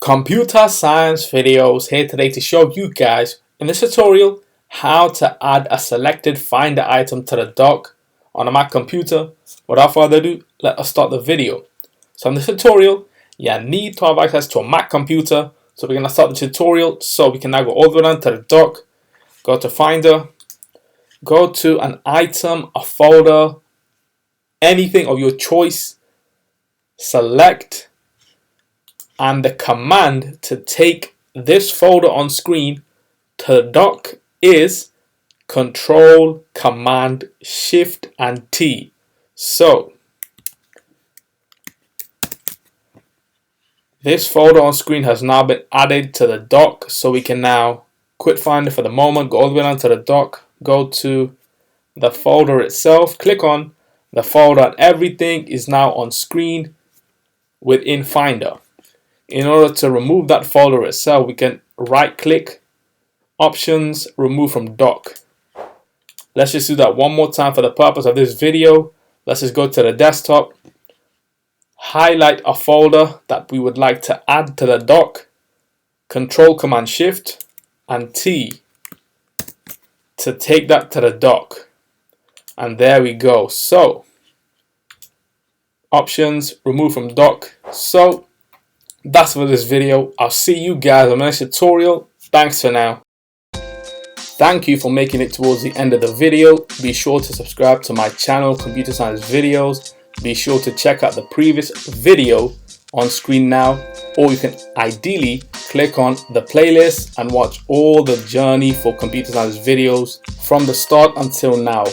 Computer science videos here today to show you guys in this tutorial how to add a selected Finder item to the dock on a Mac computer. Without further ado, let us start the video. So in this tutorial, you need to have access to a Mac computer. So we're going to start the tutorial. So we can now go all the way down to the dock, go to Finder, go to an item, a folder, anything of your choice, select, and the command to take this folder on screen to the dock is Control, Command, Shift, and T. So this folder on screen has now been added to the dock, so we can now quit Finder for the moment, go all the way down to the dock, go to the folder itself, click on the folder, and everything is now on screen within Finder. In order to remove that folder itself, we can right click, options, remove from dock. Let's just do that one more time for the purpose of this video. Let's just go to the desktop, highlight a folder that we would like to add to the dock, Control, Command, Shift, and T to take that to the dock. And there we go. So options, remove from dock. So that's for this video. I'll see you guys on the next tutorial. Thanks for now. Thank you for making it towards the end of the video. Be sure to subscribe to my channel, Computer Science Videos. Be sure to check out the previous video on screen now, or you can ideally click on the playlist and watch all the journey for computer science videos from the start until now.